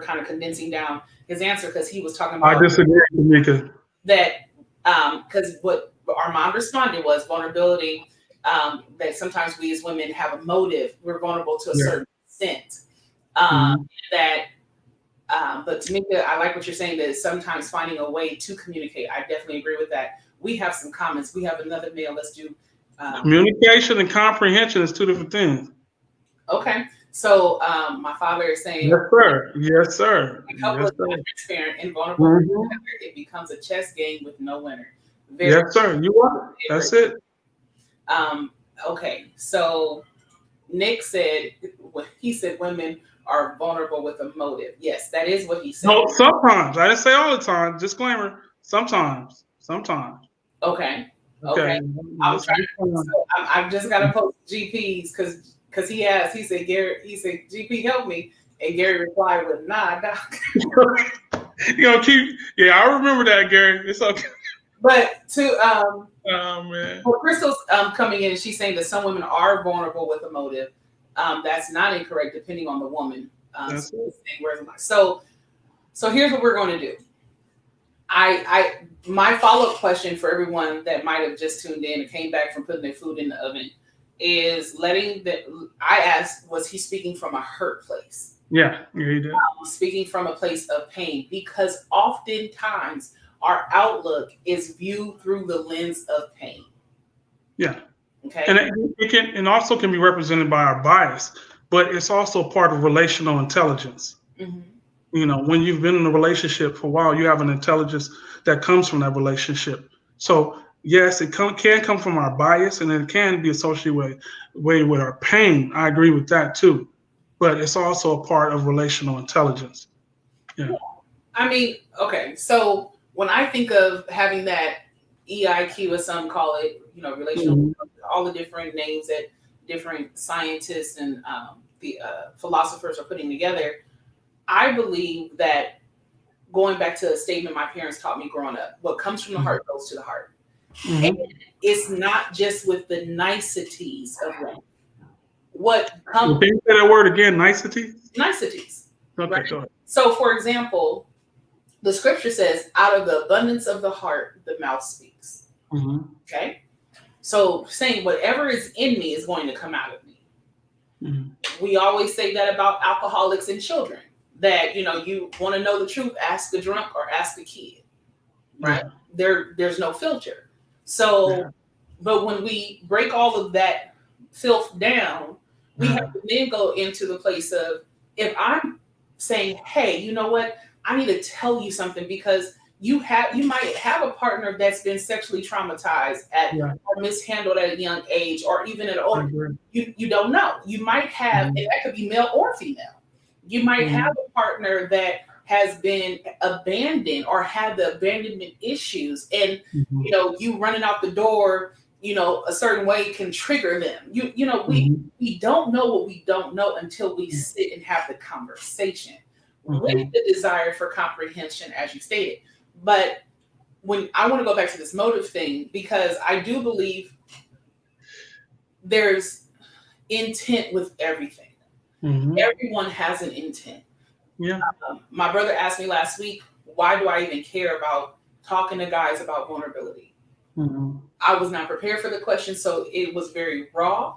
kind of condensing down his answer, because he was talking about. I disagree, Tamika. That because what Armand responded was vulnerability. That sometimes we as women have a motive. We're vulnerable to a certain extent. That, but Tamika, I like what you're saying, that sometimes finding a way to communicate. I definitely agree with that. We have some comments. We have another male. Let's do communication and comprehension is two different things. Okay. So my father is saying, yes, sir. Yes, sir. A couple of transparent and vulnerable, it becomes a chess game with no winner. Yes, sir. You are. That's it. Okay. So Nick said, he said women are vulnerable with a motive. Yes, that is what he said. No, sometimes. I didn't say all the time. Disclaimer. Sometimes. Okay. I've just got to post GPs because he asked. He said, GP, help me. And Gary replied with, nah, doc. I remember that, Gary. It's okay. But oh man. Well, Crystal's coming in and she's saying that some women are vulnerable with a motive. That's not incorrect, depending on the woman. So here's what we're going to do. My follow-up question for everyone that might have just tuned in and came back from putting their food in the oven is I asked, was he speaking from a hurt place? Yeah, he did. Speaking from a place of pain, because oftentimes our outlook is viewed through the lens of pain. Yeah. Okay. And it can, and also can be represented by our bias, but it's also part of relational intelligence. When you've been in a relationship for a while, you have an intelligence that comes from that relationship. So yes, it can come from our bias, and it can be associated with our pain. I agree with that too, but it's also a part of relational intelligence. Yeah. I mean, okay. So when I think of having that EIQ, as some call it, relational, all the different names that different scientists and the philosophers are putting together, I believe that, going back to a statement my parents taught me growing up, what comes from the heart goes to the heart. And it's not just with the niceties of women. What comes? Can you say that word again? Niceties? Niceties. Okay, right? go ahead. So, for example, the scripture says, out of the abundance of the heart, the mouth speaks. Okay? So, saying whatever is in me is going to come out of me. We always say that about alcoholics and children, that, you want to know the truth, ask a drunk or ask a kid, right? There's no filter. So, but when we break all of that filth down, we have to then go into the place of, if I'm saying, hey, you know what? I need to tell you something, because you might have a partner that's been sexually traumatized or mishandled at a young age, or even at older. You don't know. You might have, and that could be male or female. You might have a partner that has been abandoned or had the abandonment issues, and you running out the door, a certain way can trigger them. We don't know what we don't know until we sit and have the conversation with the desire for comprehension, as you stated. But when I want to go back to this motive thing, because I do believe there's intent with everything. Hmm. Everyone has an intent. Yeah. My brother asked me last week, why do I even care about talking to guys about vulnerability? Hmm. I was not prepared for the question, so it was very raw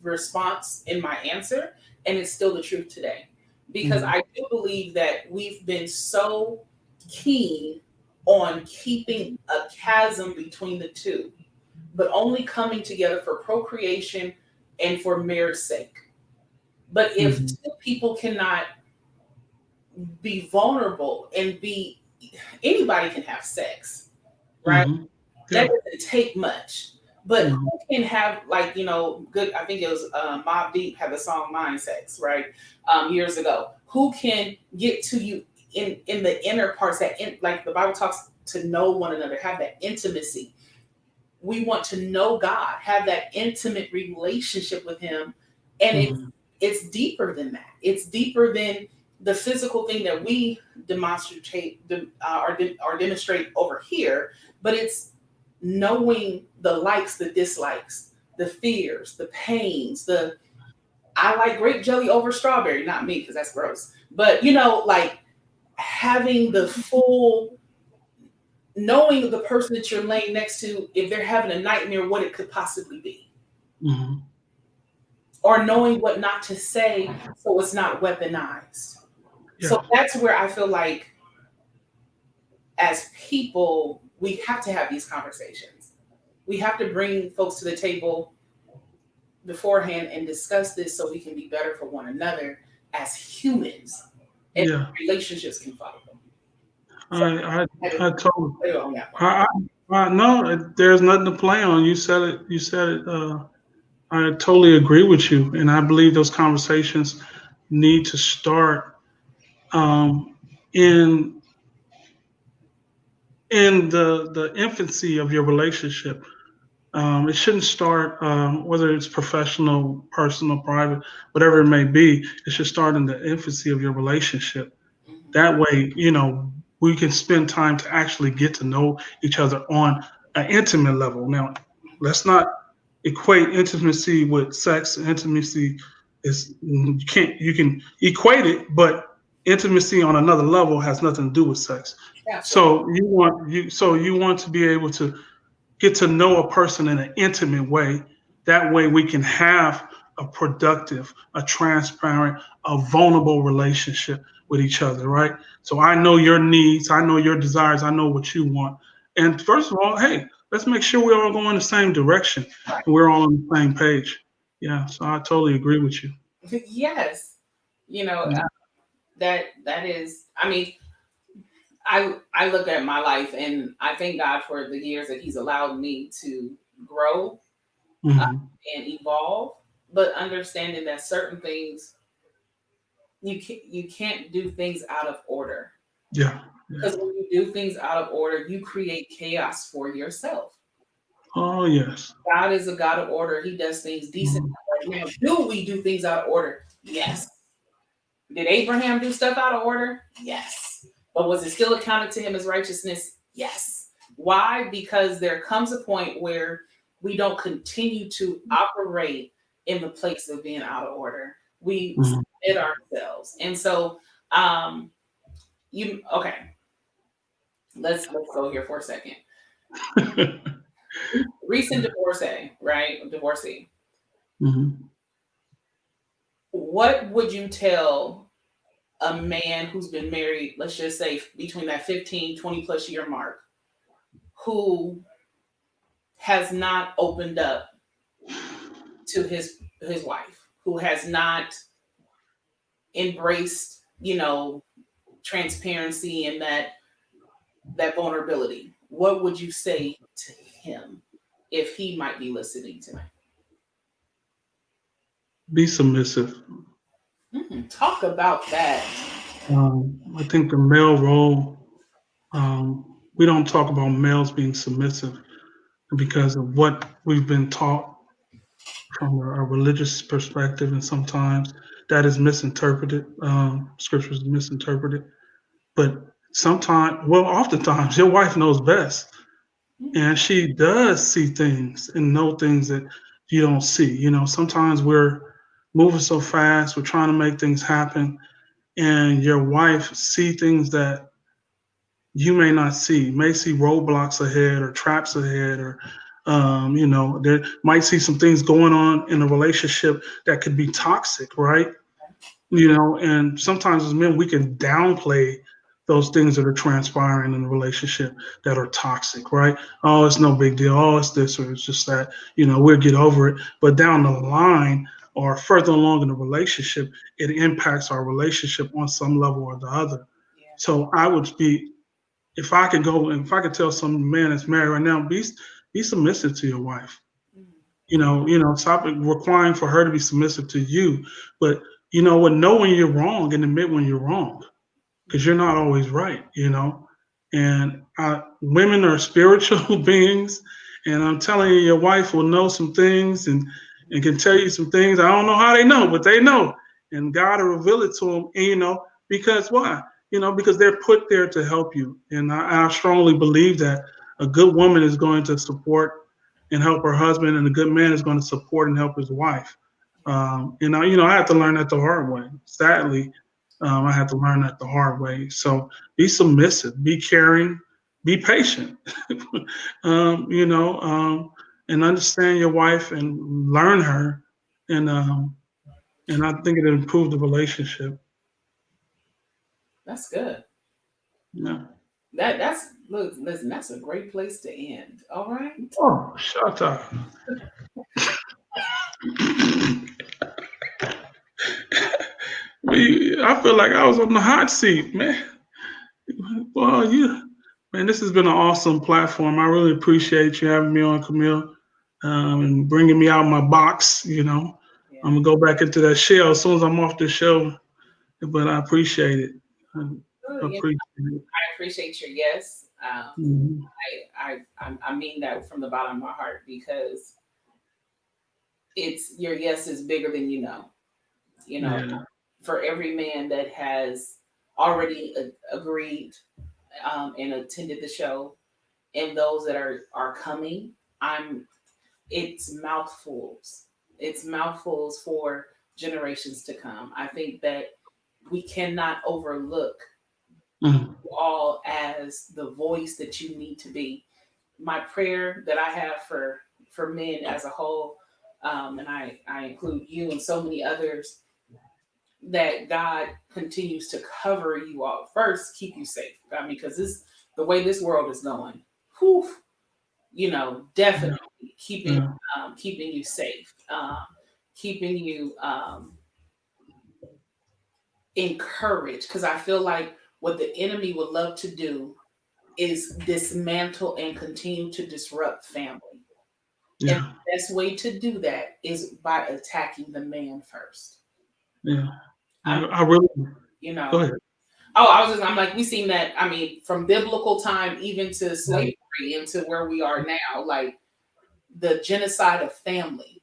response in my answer, and it's still the truth today. Because Hmm. I do believe that we've been so keen on keeping a chasm between the two, but only coming together for procreation and for marriage sake. But if Hmm. two people cannot be vulnerable and be, anybody can have sex, right? Hmm. That Yeah. doesn't take much. But Hmm. who can have, like, good? I think it was Mobb Deep had the song "Mind Sex," right, years ago. Who can get to you in the inner parts, like the Bible talks, to know one another, have that intimacy. We want to know God, have that intimate relationship with Him, and Hmm. it's deeper than that. It's deeper than the physical thing that we or demonstrate over here, but it's knowing the likes, the dislikes, the fears, the pains, the I like grape jelly over strawberry, not me because that's gross. But like having the full knowing the person that you're laying next to, if they're having a nightmare, what it could possibly be, Hmm. or knowing what not to say so it's not weaponized. So Yeah. that's where I feel like as people, we have to have these conversations. We have to bring folks to the table beforehand and discuss this so we can be better for one another as humans and Yeah. relationships can follow. So I I I had to I told. clear on that one. I, no, there's nothing to play on. You said it. You said it. I totally agree with you, and I believe those conversations need to start um, in the infancy of your relationship. It shouldn't start whether it's professional, personal, private, whatever it may be. It should start in the infancy of your relationship. Mhm. That way, we can spend time to actually get to know each other on an intimate level. Now, let's not equate intimacy with sex. Intimacy is you can equate it, but intimacy on another level has nothing to do with sex. Absolutely. So you want to be able to get to know a person in an intimate way. That way we can have a productive, a transparent, a vulnerable relationship with each other, right? So I know your needs, I know your desires, I know what you want. And first of all, hey, let's make sure we're all going the same direction Right. and we're all on the same page. Yeah, so I totally agree with you. Yes. You know, Yeah. that is, I mean, I look at my life and I thank God for the years that He's allowed me to grow uh, Hmm. and evolve, but understanding that certain things you can't do things out of order, Yeah. Yeah. because when you do things out of order, you create chaos for yourself. Oh yes. God is a God of order. He does things decent. Mhm. Now, do we do things out of order? Yes. Did Abraham do stuff out of order? Yes. But was it still accounted to him as righteousness? Yes. Why? Because there comes a point where we don't continue to operate in the place of being out of order. We Mhm. submit ourselves. And so, um, okay, let's go here for a second. Recent divorcee, right? Divorcee. Mhm. What would you tell a man who's been married, let's just say between that 15, 20 plus year mark, who has not opened up to his wife, who has not embraced, transparency and that vulnerability? What would you say to him if he might be listening tonight? Be submissive. Talk about that. I think the male role, we don't talk about males being submissive because of what we've been taught from a religious perspective, and sometimes that is misinterpreted. Scriptures is misinterpreted, but sometimes, well, oftentimes, your wife knows best, Mm, and she does see things and know things that you don't see. Sometimes we're moving so fast, we're trying to make things happen, and your wife see things that you may not see. You may see roadblocks ahead or traps ahead, or there might see some things going on in a relationship that could be toxic, right? And sometimes as men, we can downplay those things that are transpiring in the relationship that are toxic, right? Oh, it's no big deal. Oh, it's this or it's just that. We'll get over it. But down the line or further along in the relationship, it impacts our relationship on some level or the other. Yeah. So I would be, if I could go and if I could tell some man that's married right now, be submissive to your wife. Mhm. Stop requiring for her to be submissive to you. But you know what? Know when you're wrong and admit when you're wrong, because you're not always right. And women are spiritual beings, and I'm telling you, your wife will know some things and can tell you some things. I don't know how they know, but they know, and God will reveal it to them. And, because why? Because they're put there to help you, and I strongly believe that a good woman is going to support and help her husband, and a good man is going to support and help his wife. And I had to learn that the hard way. Sadly, I had to learn that the hard way. So be submissive, be caring, be patient, you know, and understand your wife and learn her. And I think it improved the relationship. That's good. Yeah. That's look, listen, that's a great place to end. All right. Oh, shut up. I feel like I was on the hot seat, man. Well, man, this has been an awesome platform. I really appreciate you having me on, Camille, and bringing me out of my box. Yeah. I'm gonna go back into that shell as soon as I'm off the show. But I appreciate it. I Good. Yeah, appreciate it. I appreciate your yes. Mhm. I mean that from the bottom of my heart because it's your yes is bigger than you know. You know, Yeah, for every man that has already agreed and attended the show, and those that are coming, I'm it's mouthfuls. It's mouthfuls for generations to come. I think that we cannot overlook mm, you all as the voice that you need to be. My prayer that I have for men as a whole, and I include you and so many others, that God continues to cover you all. First, keep you safe. I mean, because this the way this world is going. Whew, yeah, definitely keeping yeah, keeping you safe, keeping you encouraged. Because I feel like what the enemy would love to do is dismantle and continue to disrupt family. And yeah, the best way to do that is by attacking the man first. yeah. I mean, I really you go know. ahead. Oh, I'm like, we seen that. I mean, from biblical time even to slavery into where we are now, like the genocide of family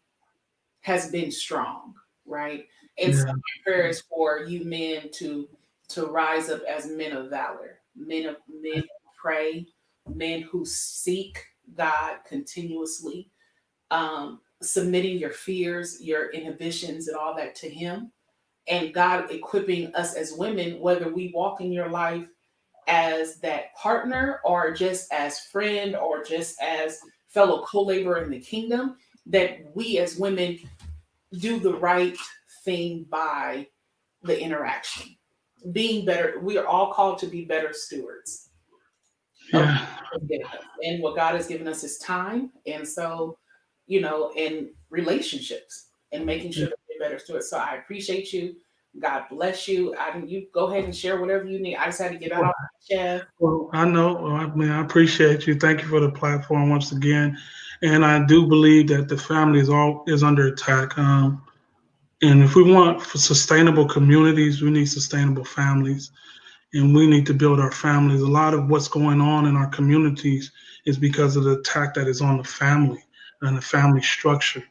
has been strong, right? And so Yeah, my prayer is for you men to rise up as men of valor, men who pray, men who seek God continuously, submitting your fears, your inhibitions, and all that to Him, and God equipping us as women, whether we walk in your life as that partner or just as friend or just as fellow co-laborer in the kingdom, that we as women do the right thing by the interaction. Being better, we are all called to be better stewards of what yeah. God has given us. And what God has given us is time. And so, in relationships and making Yeah. sure that we're better stewards. So I appreciate you. God bless you. You go ahead and share whatever you need. I just had to get that off my chest. Well, I know. Well, I mean, I appreciate you. Thank you for the platform once again. And I do believe that the family is under attack. And if we want for sustainable communities, we need sustainable families, and we need to build our families. A lot of what's going on in our communities is because of the attack that is on the family and the family structure.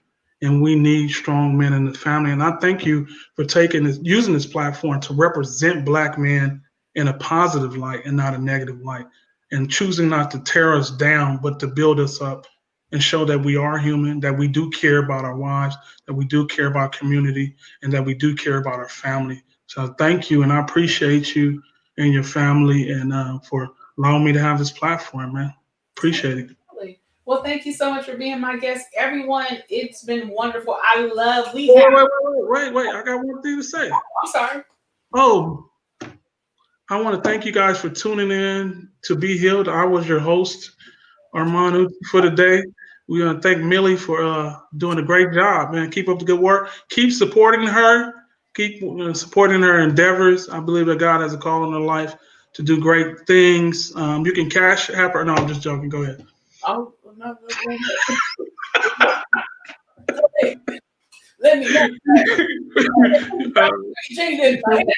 And we need strong men in the family. And I thank you for using this platform to represent Black men in a positive light and not a negative light, and choosing not to tear us down, but to build us up and show that we are human, that we do care about our wives, that we do care about community, and that we do care about our family. So thank you, and I appreciate you and your family, and for allowing me to have this platform, man. Appreciate it. Absolutely. Well, thank you so much for being my guest, everyone. It's been wonderful. We Wait, have. wait. I got one thing to say. I'm sorry. Oh, I want to thank you guys for tuning in to Be Healed. I was your host, Armand, for the day. We want to thank Millie for doing a great job, man. Keep up the good work. Keep supporting her. Keep supporting her endeavors. I believe that God has a call in her life to do great things. You can cash app her. No, I'm just joking. Go ahead. Oh, no, let me know.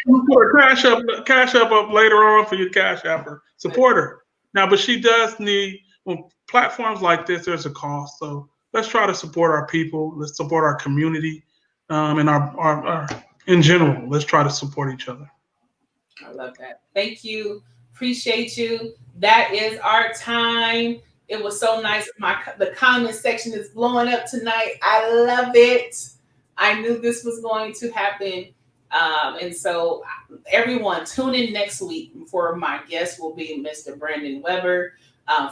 We'll put her cash up later on for your cash app her. Support her. Now, but she does need, when platforms like this, there's a cost. So let's try to support our people. Let's support our community, and our in general. Let's try to support each other. I love that. Thank you. Appreciate you. That is our time. It was so nice. The comment section is blowing up tonight. I love it. I knew this was going to happen. And so everyone tune in next week for my guest will be Mr. Brandon Weber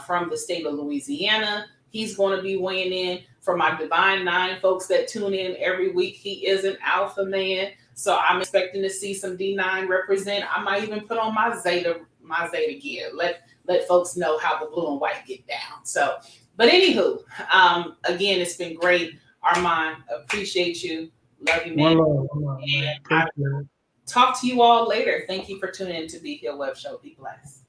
from the state of Louisiana. He's going to be weighing in. For my Divine Nine folks that tune in every week, he is an alpha man. So I'm expecting to see some D9 represent. I might even put on my Zeta gear. Let folks know how the blue and white get down. So, but anywho, again, it's been great. Armand, appreciate you. Love you, man. One love, man. And I will talk to you all later. Thank you for tuning in to Be Healed Web Show. Be blessed.